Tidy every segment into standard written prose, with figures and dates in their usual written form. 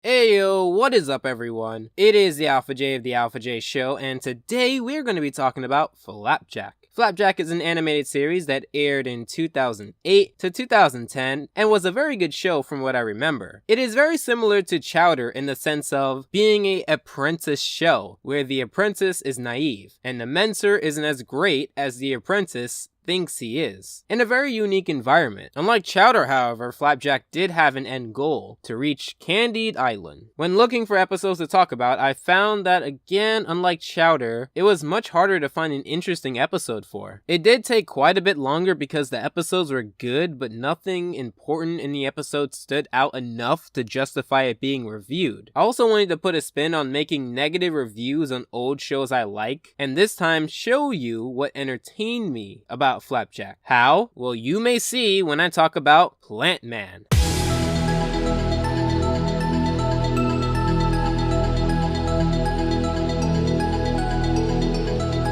Heyo, what is up everyone? It is the Alpha J of the Alpha J Show, and today we're going to be talking about Flapjack. Flapjack is an animated series that aired in 2008 to 2010 and was a very good show from what I remember. It is very similar to Chowder in the sense of being an apprentice show, where the apprentice is naive, and the mentor isn't as great as the apprentice thinks he is, in a very unique environment. Unlike Chowder, however, Flapjack did have an end goal, to reach Candied Island. When looking for episodes to talk about, I found that again, unlike Chowder, it was much harder to find an interesting episode for. It did take quite a bit longer because the episodes were good, but nothing important in the episode stood out enough to justify it being reviewed. I also wanted to put a spin on making negative reviews on old shows I like, and this time show you what entertained me about Flapjack. How? Well, you may see when I talk about Plant Man.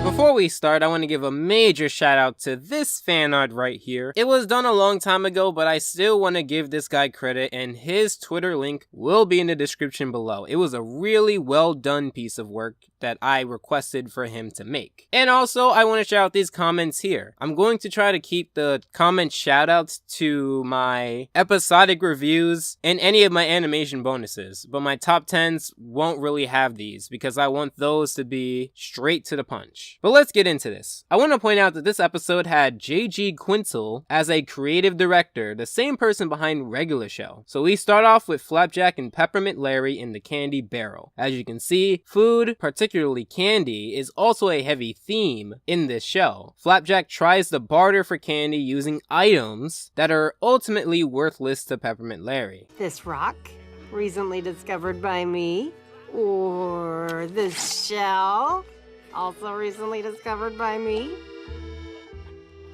Before we start, I want to give a major shout out to this fan art right here. It was done a long time ago, but I still want to give this guy credit, and his Twitter link will be in the description below. It was a really well done piece of work that I requested for him to make. And also, I want to shout out these comments here. I'm going to try to keep the comment shoutouts to my episodic reviews and any of my animation bonuses, but my top 10s won't really have these because I want those to be straight to the punch. But let's get into this. I want to point out that this episode had J.G. Quintel as a creative director, the same person behind regular show. So we start off with Flapjack and Peppermint Larry in the candy barrel. As you can see, food, particularly candy, is also a heavy theme in this show. Flapjack tries to barter for candy using items that are ultimately worthless to Peppermint Larry. This rock, recently discovered by me, or this shell, also recently discovered by me.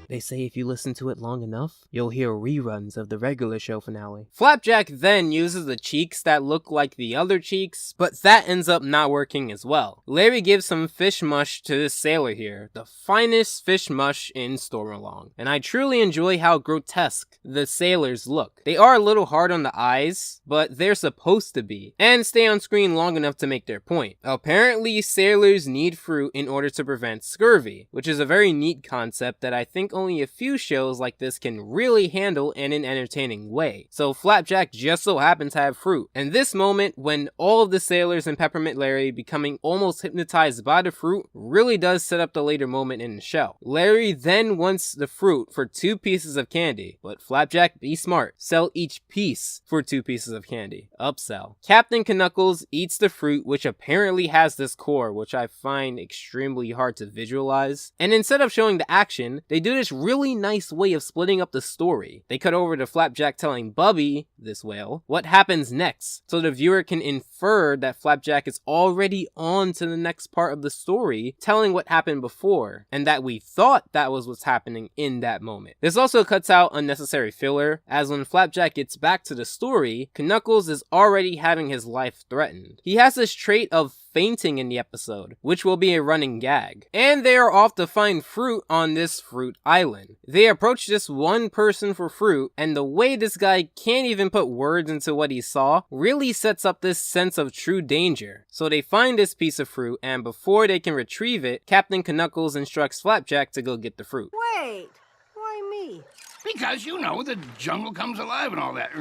They say if you listen to it long enough, you'll hear reruns of the regular show finale. Flapjack then uses the cheeks that look like the other cheeks, but that ends up not working as well. Larry gives some fish mush to this sailor here, the finest fish mush in Stormalong, and I truly enjoy how grotesque the sailors look. They are a little hard on the eyes, but they're supposed to be, and stay on screen long enough to make their point. Apparently, sailors need fruit in order to prevent scurvy, which is a very neat concept that I think only a few shows like this can really handle in an entertaining way. So Flapjack just so happens to have fruit. And this moment, when all of the sailors and Peppermint Larry becoming almost hypnotized by the fruit, really does set up the later moment in the show. Larry then wants the fruit for 2 pieces of candy, but Flapjack, be smart. Sell each piece for 2 pieces of candy. Upsell. Captain Knuckles eats the fruit, which apparently has this core, which I find extremely hard to visualize. And instead of showing the action, they do this really nice way of splitting up the story. They cut over to Flapjack telling Bubby, this whale, what happens next, so the viewer can infer that Flapjack is already on to the next part of the story, telling what happened before, and that we thought that was what's happening in that moment. This also cuts out unnecessary filler, as when Flapjack gets back to the story, Knuckles is already having his life threatened. He has this trait of fainting in the episode, which will be a running gag. And they are off to find fruit on this fruit island. They approach this one person for fruit, and the way this guy can't even put words into what he saw really sets up this sense of true danger. So they find this piece of fruit, and before they can retrieve it, Captain Knuckles instructs Flapjack to go get the fruit. Wait, why me? Because, you know, the jungle comes alive and all that.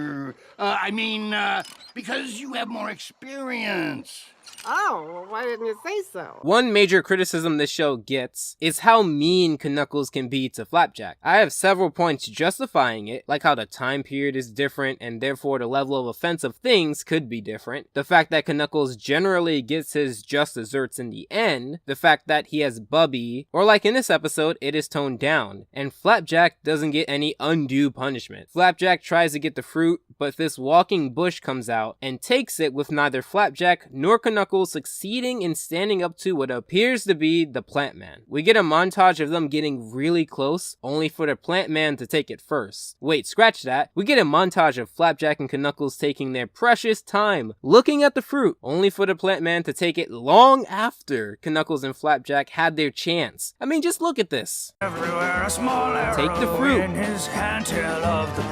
Because you have more experience. Oh, well, why didn't you say so? One major criticism this show gets is how mean Knuckles can be to Flapjack. I have several points justifying it, like how the time period is different and therefore the level of offensive things could be different, the fact that Knuckles generally gets his just desserts in the end, the fact that he has Bubby, or like in this episode, it is toned down, and Flapjack doesn't get any undue punishment. Flapjack tries to get the fruit, but this walking bush comes out and takes it with neither Flapjack nor Knuckles succeeding in standing up to what appears to be the Plant Man. We get a montage of them getting really close, only for the Plant Man to take it first. Wait, scratch that. We get a montage of Flapjack and Knuckles taking their precious time looking at the fruit, only for the Plant Man to take it long after Knuckles and Flapjack had their chance. I mean, just look at this. Everywhere a small arrow Take the fruit. in his hand till of the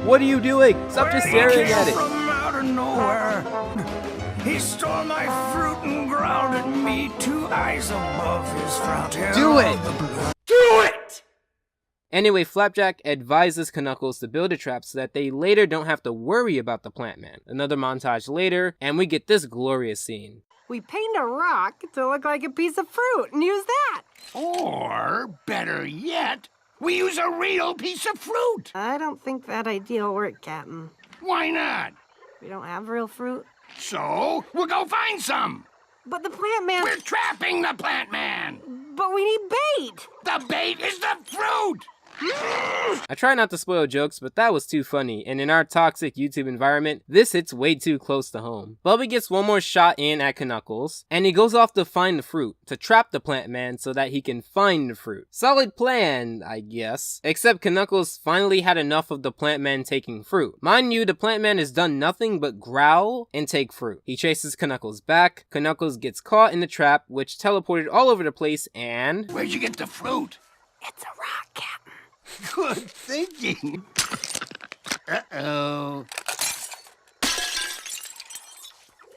What are you doing? Stop just staring at it. From out of nowhere. He stole my fruit and growled at me, 2 eyes above his frown. Do it! Do it! Anyway, Flapjack advises Knuckles to build a trap so that they later don't have to worry about the Plant Man. Another montage later, and we get this glorious scene. We paint a rock to look like a piece of fruit and use that. Or, better yet, we use a real piece of fruit. I don't think that idea will work, Captain. Why not? We don't have real fruit. So, we'll go find some. But the Plant Man... We're trapping the Plant Man. But we need bait. The bait is the fruit. I try not to spoil jokes, but that was too funny, and in our toxic YouTube environment, this hits way too close to home. Bubby gets one more shot in at Knuckles, and he goes off to find the fruit, to trap the Plant Man so that he can find the fruit. Solid plan, I guess. Except Knuckles finally had enough of the Plant Man taking fruit. Mind you, the Plant Man has done nothing but growl and take fruit. He chases Knuckles back, Knuckles gets caught in the trap, which teleported all over the place, and... Where'd you get the fruit? It's a rock, Captain. Good thinking. Uh-oh.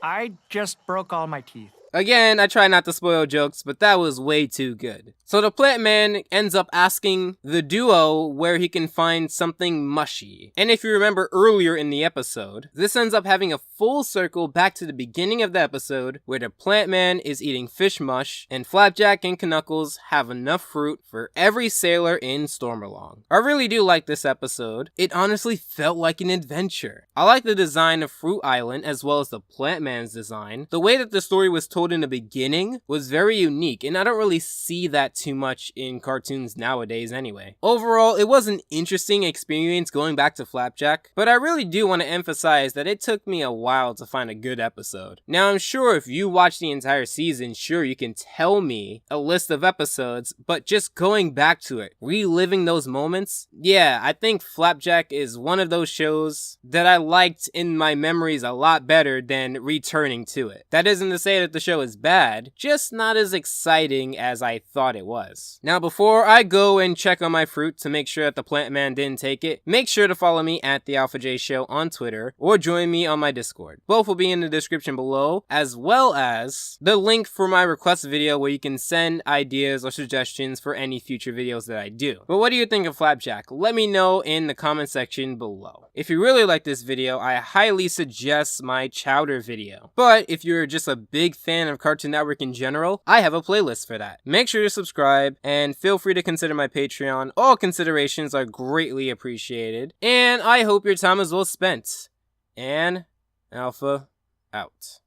I just broke all my teeth. Again, I try not to spoil jokes, but that was way too good. So the Plant Man ends up asking the duo where he can find something mushy. And if you remember earlier in the episode, this ends up having a full circle back to the beginning of the episode where the Plant Man is eating fish mush and Flapjack and Knuckles have enough fruit for every sailor in Stormalong. I really do like this episode. It honestly felt like an adventure. I like the design of Fruit Island as well as the Plant Man's design. The way that the story was told in the beginning was very unique, and I don't really see that too much in cartoons nowadays anyway. Overall, it was an interesting experience going back to Flapjack, but I really do want to emphasize that it took me a while to find a good episode. Now, I'm sure if you watch the entire season, sure, you can tell me a list of episodes, but just going back to it, reliving those moments, yeah, I think Flapjack is one of those shows that I liked in my memories a lot better than returning to it. That isn't to say that the show is bad, just not as exciting as I thought it was. Now, before I go and check on my fruit to make sure that the Plant Man didn't take it, make sure to follow me at the Alpha J Show on Twitter or join me on my Discord. Both will be in the description below, as well as the link for my request video where you can send ideas or suggestions for any future videos that I do. But what do you think of Flapjack? Let me know in the comment section below. If you really like this video, I highly suggest my Chowder video. But if you're just a big fan of Cartoon Network in general, I have a playlist for that. Make sure to subscribe and feel free to consider my Patreon. All considerations are greatly appreciated. And I hope your time is well spent. And Alpha out.